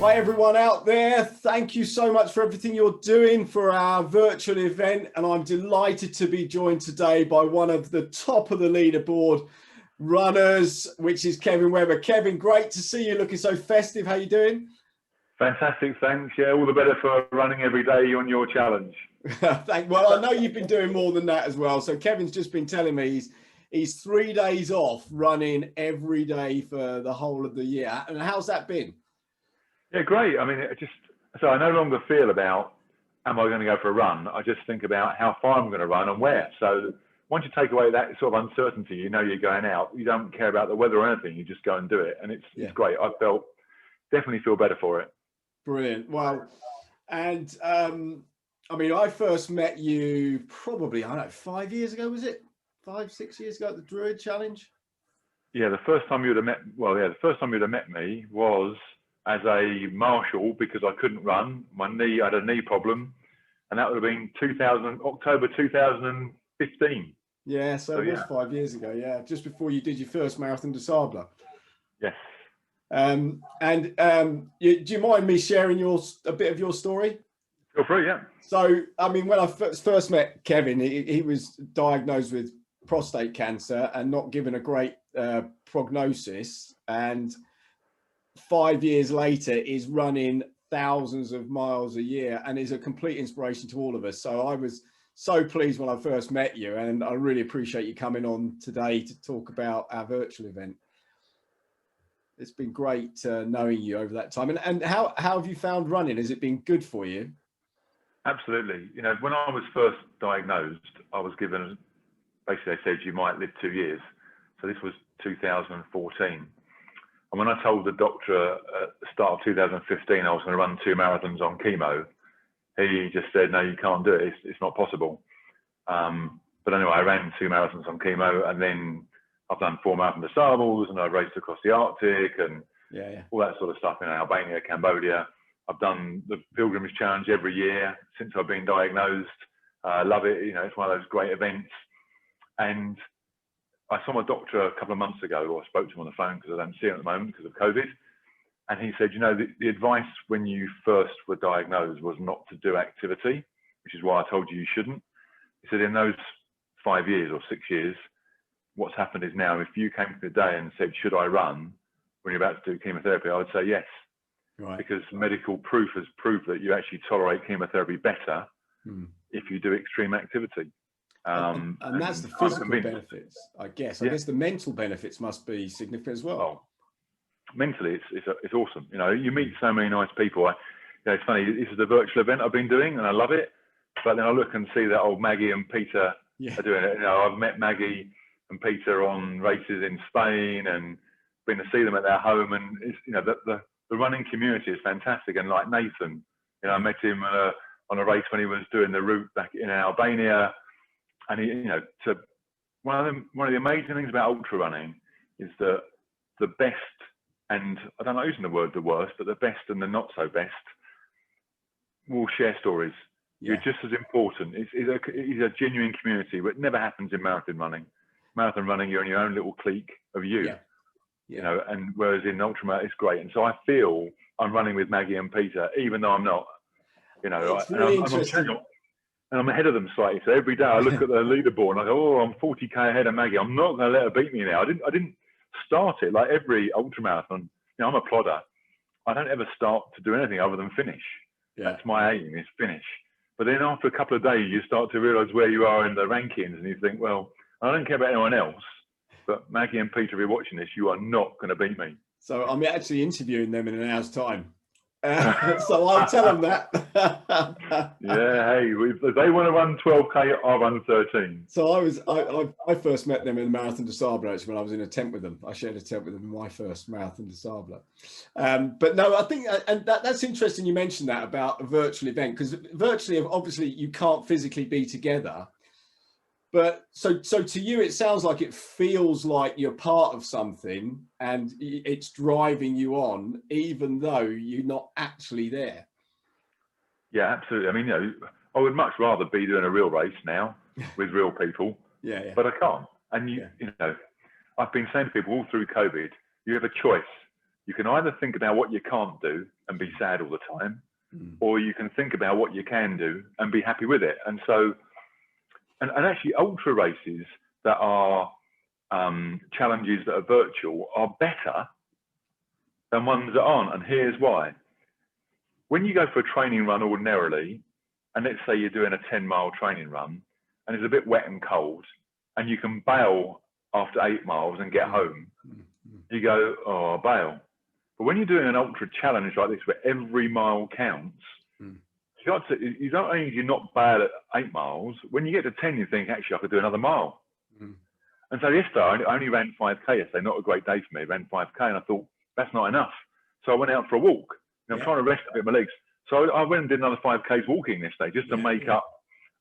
Hi everyone out there, thank you so much for everything you're doing for our virtual event, and I'm delighted to be joined today by one of the top of the leaderboard runners, which is Kevin Webber. Kevin, great to see you looking so festive. How you doing? Fantastic, thanks. Yeah, all the better for running every day on your challenge. Well, I know you've been doing more than that as well. So Kevin's just been telling me he's 3 days off running every day for the whole of the year. And how's that been? Yeah, great. I mean, so I no longer feel about, am I going to go for a run? I just think about how far I'm going to run and where. So once you take away that sort of uncertainty, you know you're going out. You don't care about the weather or anything. You just go and do it. And it's great. Definitely feel better for it. Brilliant. Well, and I mean, I first met you probably, I don't know, 5 years ago, was it? 5, 6 years ago at the Druid Challenge? Yeah, the first time you'd have met me was as a marshal because I couldn't run. I had a knee problem, and that would have been October 2015. Yeah, so it was 5 years ago. Yeah, just before you did your first Marathon des Sables. Yes. Do you mind me sharing a bit of your story? Feel free, yeah. So, I mean, when I first met Kevin, he was diagnosed with prostate cancer and not given a great prognosis. And 5 years later is running thousands of miles a year and is a complete inspiration to all of us. So I was so pleased when I first met you, and I really appreciate you coming on today to talk about our virtual event. It's been great knowing you over that time. And how have you found running? Has it been good for you? Absolutely. You know, when I was first diagnosed, I was given, basically they said you might live 2 years. So this was 2014. And when I told the doctor at the start of 2015 I was going to run 2 marathons on chemo, he just said, no, you can't do it. It's not possible. But anyway, I ran 2 marathons on chemo, and then I've done 4 Marathon des Sables, and I raced across the Arctic and all that sort of stuff in Albania, Cambodia. I've done the Pilgrimage Challenge every year since I've been diagnosed. I love it. You know, it's one of those great events. And I saw my doctor a couple of months ago, or I spoke to him on the phone because I don't see him at the moment because of COVID. And he said, you know, the advice when you first were diagnosed was not to do activity, which is why I told you shouldn't. He said, in those 5 years or 6 years, what's happened is now, if you came to the day and said, should I run when you're about to do chemotherapy, I would say yes. Right. Because medical proof has proved that you actually tolerate chemotherapy better if you do extreme activity. And that's the physical benefits, I guess. I guess the mental benefits must be significant as well. Well, mentally, it's awesome. You know, you meet so many nice people. It's funny. This is the virtual event I've been doing, and I love it. But then I look and see that old Maggie and Peter are doing it. You know, I've met Maggie and Peter on races in Spain, and been to see them at their home. And it's, you know, the running community is fantastic. And like Nathan, you know, I met him on a race when he was doing the route back in Albania. And he, you know, one of the amazing things about ultra running is that the best, and I don't like using the word the worst, but the best and the not so best will share stories. You're just as important. It's a genuine community, but it never happens in marathon running. Marathon running, you're in your own little clique of you. You know, and whereas in ultramarathon, it's great. And so I feel I'm running with Maggie and Peter, even though I'm not. You know, it's really interesting. And I'm ahead of them slightly. So every day I look at the leaderboard and I go, oh, I'm 40k ahead of Maggie. I'm not going to let her beat me now. I didn't start it like every ultramarathon. You know, I'm a plodder. I don't ever start to do anything other than finish. That's my aim, is finish. But then after a couple of days, you start to realize where you are in the rankings, and you think, well, I don't care about anyone else, but Maggie and Peter, if you're watching this, you are not going to beat me. So I'm actually interviewing them in an hour's time. So I'll tell them that. Hey, if they want to run 12k, I'll run 13. So I first met them in the Marathon des Sables actually when I was in a tent with them. I shared a tent with them in my first Marathon des Sables. But no, I think, and that's interesting you mentioned that about a virtual event, because virtually, obviously, you can't physically be together. But so to you, it sounds like it feels like you're part of something and it's driving you on, even though you're not actually there. Yeah, absolutely. I mean, you know, I would much rather be doing a real race now with real people, but I can't. And you know, I've been saying to people all through COVID, you have a choice. You can either think about what you can't do and be sad all the time, or you can think about what you can do and be happy with it. And so, and actually ultra races that are challenges that are virtual are better than ones that aren't. And here's why. When you go for a training run ordinarily, and let's say you're doing a 10-mile training run and it's a bit wet and cold, and you can bail after 8 miles and get home, you go, oh, I'll bail. But when you're doing an ultra challenge like this, where every mile counts, you don't only do you not bail at 8 miles, when you get to 10, you think, actually, I could do another mile. And so yesterday, I only ran 5K yesterday, not a great day for me, ran 5K, and I thought, that's not enough. So I went out for a walk. I'm trying to rest a bit of my legs. So I went and did another 5Ks walking this day, just to make up.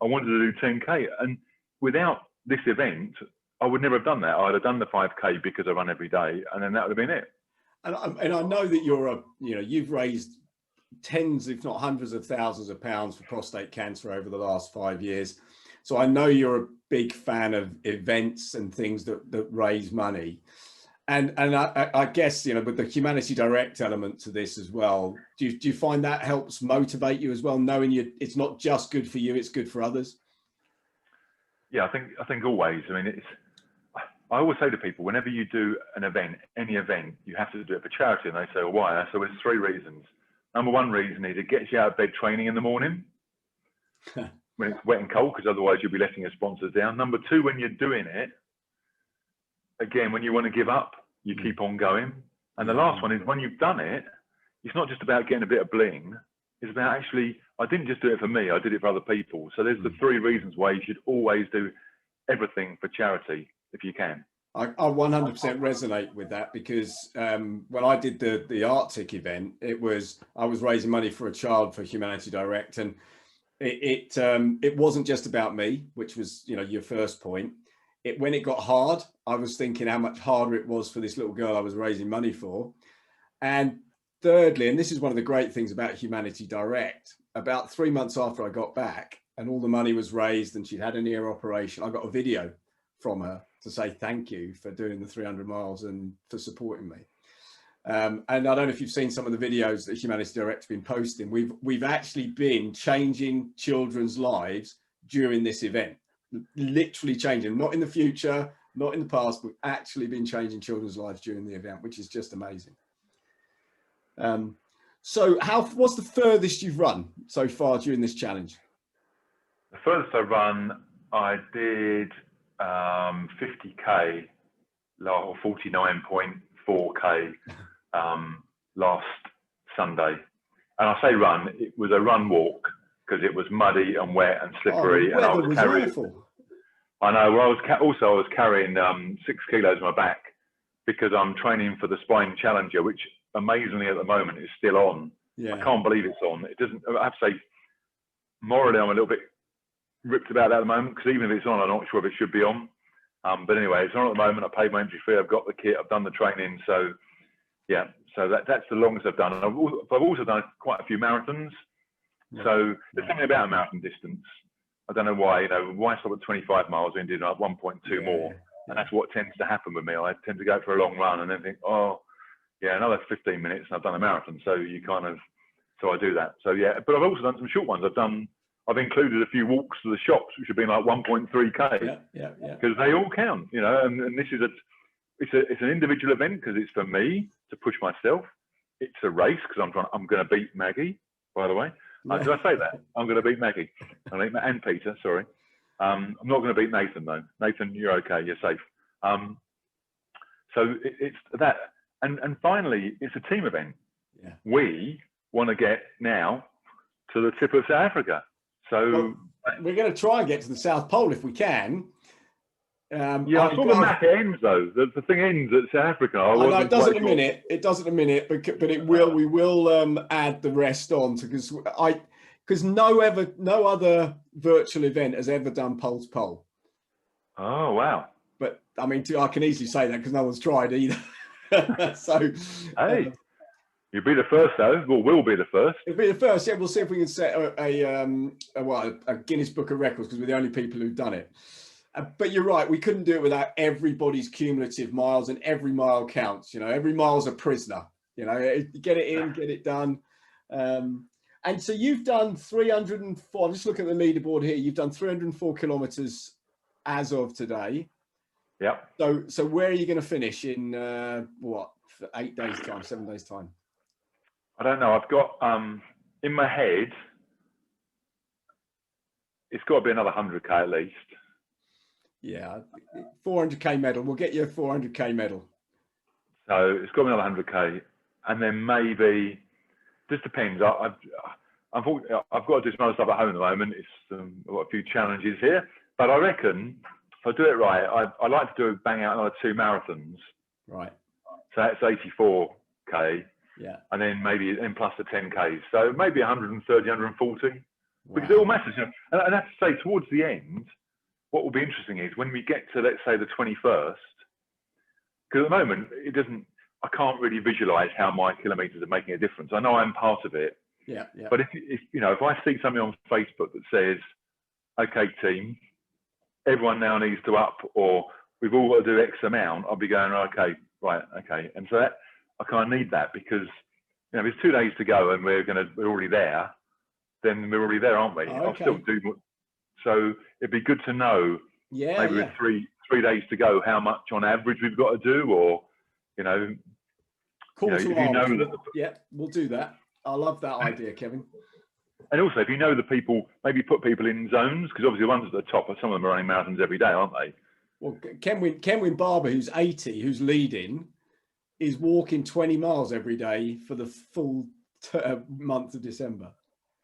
I wanted to do 10K. And without this event, I would never have done that. I'd have done the 5K because I run every day, and then that would have been it. And I know that you've raised tens, if not hundreds of thousands of pounds for prostate cancer over the last 5 years. So I know you're a big fan of events and things that raise money. And I guess, with the Humanity Direct element to this as well, do you find that helps motivate you as well, knowing it's not just good for you, it's good for others? Yeah, I think always. I mean, I always say to people, whenever you do an event, any event, you have to do it for charity. And they say, well, why? So there's 3 reasons. Number 1 reason is it gets you out of bed training in the morning when it's wet and cold, because otherwise you'll be letting your sponsors down. Number 2, when you're doing it, again, when you want to give up, you keep on going. And the last one is when you've done it, it's not just about getting a bit of bling. It's about actually, I didn't just do it for me, I did it for other people. So there's the 3 reasons why you should always do everything for charity if you can. I 100% resonate with that, because when I did the Arctic event, I was raising money for a child for Humanity Direct, and it wasn't just about me, which was your first point. When it got hard, I was thinking how much harder it was for this little girl I was raising money for. And thirdly, and this is one of the great things about Humanity Direct, about 3 months after I got back and all the money was raised and she'd had an ear operation, I got a video from her to say thank you for doing the 300 miles and for supporting me. And I don't know if you've seen some of the videos that Humanity Direct have been posting. We've actually been changing children's lives during this event, literally changing, not in the future, not in the past, we've actually been changing children's lives during the event, which is just amazing. So what's the furthest you've run so far during this challenge? The furthest I run, I did 50K or 49.4K last Sunday. And I say run, it was a run walk because it was muddy and wet and slippery. And I was carrying, awful. I know, well, I was carrying 6 kilos on my back because I'm training for the Spine Challenger, which amazingly at the moment is still on. Yeah. I can't believe it's on. It doesn't, I have to say, morally, I'm a little bit ripped about that at the moment, because even if it's on, I'm not sure if it should be on. But anyway, it's on at the moment. I paid my entry fee. I've got the kit. I've done the training. So yeah, so that's the longest I've done. And I've also done quite a few marathons. Yeah. So there's something about a marathon distance. I don't know why. Why stop at 25 miles and did 1.2 more? And that's what tends to happen with me. I tend to go for a long run and then think, oh, yeah, another 15 minutes and I've done a marathon. So so I do that. So yeah, but I've also done some short ones. I've included a few walks to the shops, which have been like 1.3K. Yeah. Because they all count, and this is it's an individual event because it's for me to push myself. It's a race because I'm going to beat Maggie, by the way. Did I say that? I'm going to beat Maggie. And Peter, sorry. I'm not going to beat Nathan though. Nathan, you're okay. You're safe. So it's that. And finally, it's a team event. Yeah. We want to get now to the tip of South Africa. So we're going to try and get to the South Pole if we can. Yeah, I saw the map ends though. The thing ends at South Africa. I know it does in a minute. It does in a minute, but it will. We will add the rest on because no other virtual event has ever done pole to pole. Oh wow! But I mean, I can easily say that because no one's tried either. So hey. You'll be the first, though. Well, we'll be the first. It'll be the first. Yeah, we'll see if we can set a Guinness Book of Records because we're the only people who've done it. But you're right. We couldn't do it without everybody's cumulative miles, and every mile counts. Every mile's a prisoner. You know, get it in, get it done. And so you've done 304. I'm just looking at the leaderboard here. You've done 304 kilometers as of today. Yeah. So where are you going to finish in what, 8 days time, 7 days time? I don't know. I've got in my head, it's got to be another 100K at least. Yeah, 400K medal. We'll get you a 400K medal. So it's got to be another 100K, and then maybe, just depends. Unfortunately, I've got to do some other stuff at home at the moment. I've got a few challenges here, but I reckon if I do it right, I like to bang out another 2 marathons. Right. So that's 84K. Yeah. And then maybe plus the 10Ks. So maybe 130, 140. Wow. Because it all matters. You know? And I have to say, towards the end, what will be interesting is when we get to, let's say, the 21st, because at the moment, I can't really visualize how my kilometers are making a difference. I know I'm part of it. Yeah. Yeah. But if I see something on Facebook that says, okay, team, everyone now needs to up, or we've all got to do X amount, I'll be going, okay, right, okay. And so that, I kind of need that, because if it's 2 days to go and we're already there, then we're already there, aren't we? Okay. I'll still do more. So it'd be good to know, maybe with 3 days to go, how much on average we've got to do, or Call if to you arms. know that. Yeah, we'll do that. I love that idea, Kevin. And also, if you know the people, maybe put people in zones, because obviously the ones at the top, some of them are running marathons every day, aren't they? Well, Kenwin Barber, who's 80, who's leading, is walking 20 miles every day for the full month of December.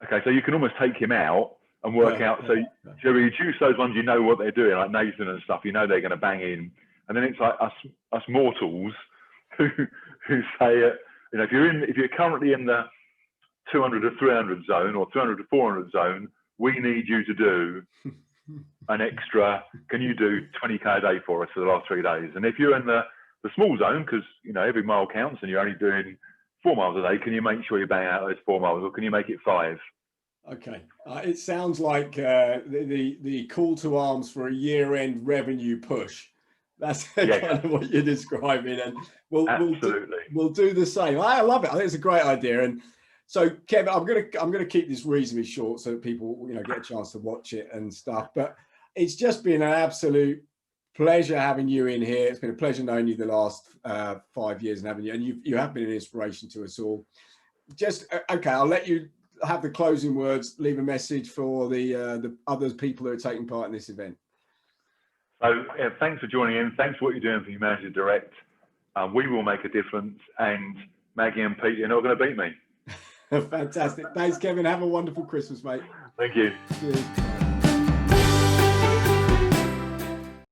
Okay, so you can almost take him out and work out. So you reduce those ones, you know what they're doing, like Nathan and stuff. You know they're going to bang in, and then it's like us mortals who say, if you're currently in the 200 to 300 zone or 200 to 400 zone, we need you to do an extra. Can you do 20K a day for us for the last 3 days? And if you're in the small zone, because every mile counts, and you're only doing 4 miles a day, can you make sure you bang out those 4 miles, or can you make it 5? Okay, it sounds like the call to arms for a year-end revenue push. That's kind of what you're describing, and we'll do the same. I love it. I think it's a great idea. And so, Kevin, I'm gonna keep this reasonably short so that people get a chance to watch it and stuff. But it's just been an absolute pleasure having you in here. It's been a pleasure knowing you the last 5 years and having you, and you have been an inspiration to us all. Just okay, I'll let you have the closing words. Leave a message for the other people who are taking part in this event. So thanks for joining in. Thanks for what you're doing for Humanity Direct. We will make a difference, and Maggie and Pete, you're not going to beat me. Fantastic. Thanks, Kevin. Have a wonderful Christmas, mate. Thank you. Cheers.